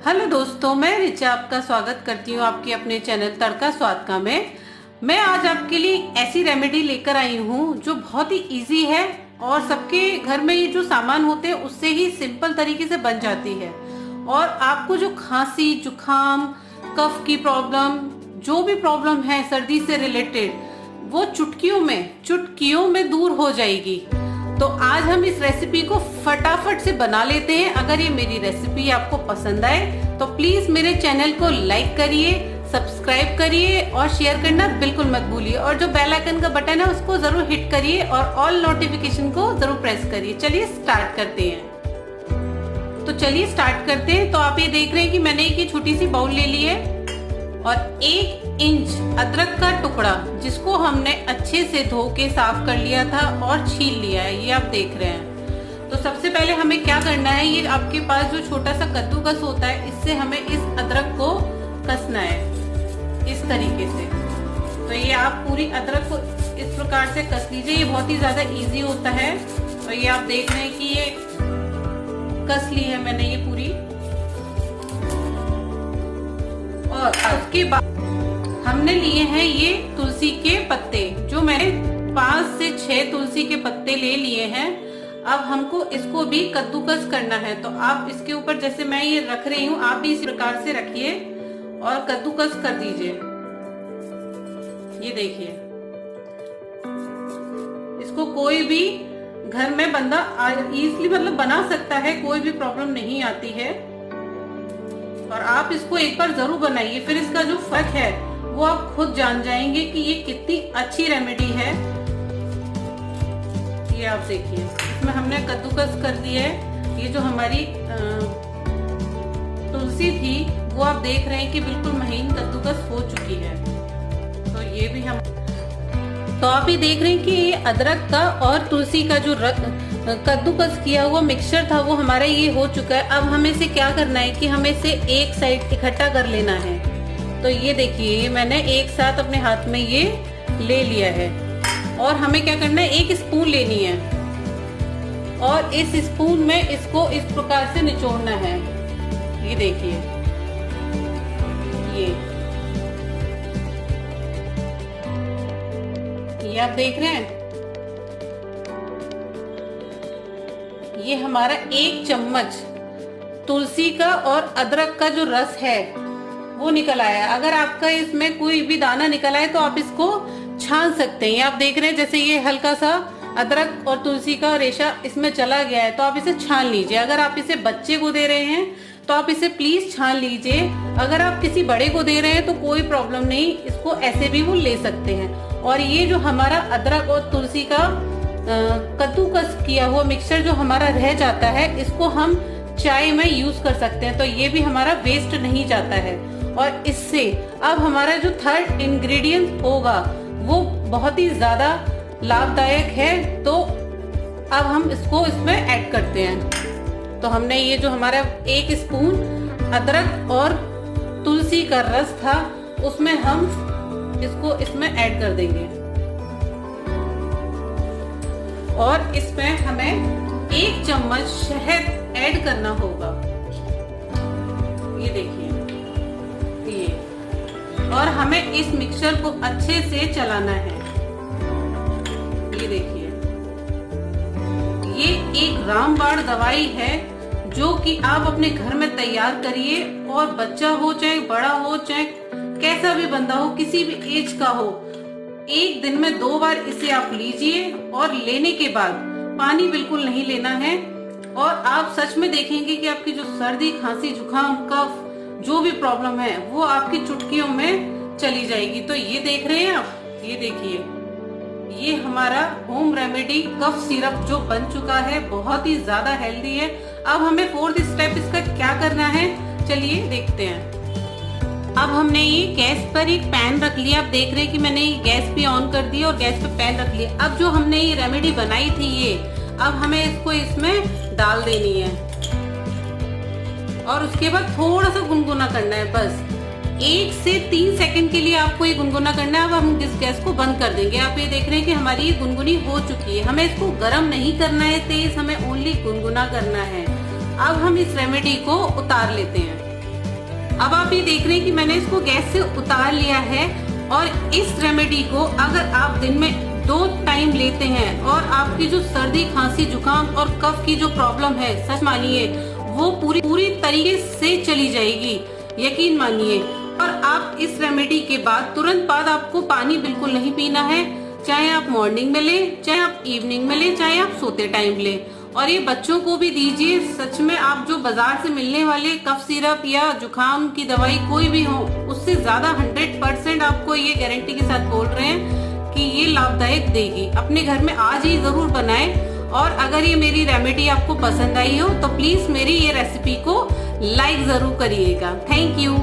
Hello दोस्तों, मैं रिचा आपका स्वागत करती हूँ आपके अपने चैनल तड़का स्वाद का में। मैं आज आपके लिए ऐसी रेमेडी लेकर आई हूँ जो बहुत ही इजी है और सबके घर में ये जो सामान होते हैं उससे ही सिंपल तरीके से बन जाती है। और आपको जो खांसी, जुकाम, कफ की प्रॉब्लम, जो भी प्रॉब्लम है सर्दी से रिलेटेड, वो चुटकियों में दूर हो जाएगी। तो आज हम इस रेसिपी को फटाफट से बना लेते हैं। अगर ये मेरी रेसिपी आपको पसंद आए तो प्लीज मेरे चैनल को लाइक करिए, सब्सक्राइब करिए और शेयर करना बिल्कुल मत भूलिए। और जो बेल आइकन का बटन है उसको जरूर हिट करिए और ऑल नोटिफिकेशन को जरूर प्रेस करिए। चलिए स्टार्ट करते हैं। तो आप ये देख रहे हैं कि मैंने एक छोटी सी बाउल ले ली है और 1 इंच अदरक का टुकड़ा जिसको हमने अच्छे से धो के साफ कर लिया था और छील लिया है, ये आप देख रहे हैं। तो सबसे पहले हमें क्या करना है, ये आपके पास जो छोटा सा कद्दूकस होता है इससे हमें इस अदरक को कसना है इस तरीके से। तो ये आप पूरी अदरक को इस प्रकार से कस लीजिए, ये बहुत ही ज्यादा इजी होता है। और ये आप देख रहे हैं कि ये कस ली है मैंने ये पूरी। और उसके बाद हमने लिए हैं ये तुलसी के पत्ते, जो मैंने 5 से 6 तुलसी के पत्ते ले लिए हैं। अब हमको इसको भी कद्दूकस करना है। तो आप इसके ऊपर, जैसे मैं ये रख रही हूँ, आप भी इसी प्रकार से रखिए और कद्दूकस कर दीजिए। ये देखिए, इसको कोई भी घर में बंदा इजीली बना सकता है, कोई भी प्रॉब्लम नहीं आती है। और आप इसको एक बार जरूर बनाइए, फिर इसका जो फर्क है वो आप खुद जान जाएंगे कि ये कितनी अच्छी रेमेडी है। ये आप देखिए, इसमें हमने कद्दूकस कर दिया है। ये जो हमारी तुलसी थी वो आप देख रहे हैं कि बिल्कुल महीन कद्दूकस हो चुकी है। तो ये भी तो आप ये देख रहे हैं कि ये अदरक का और तुलसी का जो कद्दूकस किया हुआ मिक्सचर था वो हमारा ये हो चुका है। अब हमें इसे क्या करना है कि हमें इसे एक साइड इकट्ठा कर लेना है। तो ये देखिए, मैंने एक साथ अपने हाथ में ये ले लिया है। और हमें क्या करना है, 1 स्पून लेनी है और इस स्पून में इसको इस प्रकार से निचोड़ना है। ये देखिए, ये आप देख रहे हैं, ये हमारा 1 चम्मच तुलसी का और अदरक का जो रस है वो निकल आया। अगर आपका इसमें कोई भी दाना निकल आए तो आप इसको छान सकते हैं। ये आप देख रहे हैं, जैसे ये हल्का सा अदरक और तुलसी का रेशा इसमें चला गया है, तो आप इसे छान लीजिए। अगर आप इसे बच्चे को दे रहे हैं तो आप इसे प्लीज छान लीजिए। अगर आप किसी बड़े को दे रहे हैं तो कोई प्रॉब्लम नहीं, इसको ऐसे भी वो ले सकते हैं। और ये जो हमारा अदरक और तुलसी का कद्दूकस किया हुआ मिक्सचर जो हमारा रह जाता है, इसको हम चाय में यूज कर सकते हैं। तो ये भी हमारा वेस्ट नहीं जाता है। और इससे अब हमारा जो 3rd इंग्रेडिएंट होगा वो बहुत ही ज्यादा लाभदायक है। तो अब हम इसको इसमें ऐड करते हैं। तो हमने ये जो हमारा 1 स्पून अदरक और तुलसी का रस था उसमें हम इसको इसमें ऐड कर देंगे। और इसमें हमें 1 चम्मच शहद ऐड करना होगा। ये देखिए, ये। और हमें इस मिक्सचर को अच्छे से चलाना है। ये देखिए, ये एक रामबाण दवाई है जो कि आप अपने घर में तैयार करिए। और बच्चा हो चाहे बड़ा हो चाहे कैसा भी बंदा हो, किसी भी एज का हो, 1 दिन में 2 बार इसे आप लीजिए। और लेने के बाद पानी बिल्कुल नहीं लेना है। और आप सच में देखेंगे कि आपकी जो सर्दी, खांसी, जुकाम, कफ, जो भी प्रॉब्लम है वो आपकी चुटकियों में चली जाएगी। तो ये देख रहे हैं आप, ये देखिए, ये हमारा होम रेमेडी कफ सिरप जो बन चुका है, बहुत ही ज्यादा हेल्दी है। अब हमें 4th स्टेप इसका क्या करना है, चलिए देखते हैं। अब हमने ये गैस पर एक पैन रख लिया। आप देख रहे हैं कि मैंने ये गैस भी ऑन कर दी और गैस पे पैन रख लिया। अब जो हमने ये रेमेडी बनाई थी ये, अब हमें इसको इसमें डाल देनी है। और उसके बाद थोड़ा सा गुनगुना करना है, बस 1 से 3 सेकंड के लिए आपको ये गुनगुना करना है। अब हम इस गैस को बंद कर देंगे। आप ये देख रहे हैं कि हमारी ये गुनगुनी हो चुकी है। हमें इसको गर्म नहीं करना है तेज, हमें ओनली गुनगुना करना है। अब हम इस रेमेडी को उतार लेते हैं। अब आप ये देख रहे हैं कि मैंने इसको गैस से उतार लिया है। और इस रेमेडी को अगर आप दिन में 2 टाइम लेते हैं और आपकी जो सर्दी, खांसी, जुकाम और कफ की जो प्रॉब्लम है, सच मानिए वो पूरी तरीके से चली जाएगी, यकीन मानिए। और आप इस रेमेडी के बाद तुरंत बाद आपको पानी बिल्कुल नहीं पीना है, चाहे आप मॉर्निंग में लें, चाहे आप इवनिंग में लें, चाहे आप सोते टाइम लें। और ये बच्चों को भी दीजिए। सच में आप जो बाजार से मिलने वाले कफ सिरप या जुकाम की दवाई कोई भी हो, उससे ज्यादा 100% आपको ये गारंटी के साथ बोल रहे हैं कि ये लाभदायक देगी। अपने घर में आज ही जरूर बनाएं। और अगर ये मेरी रेमेडी आपको पसंद आई हो तो प्लीज मेरी ये रेसिपी को लाइक जरूर करिएगा। Thank you.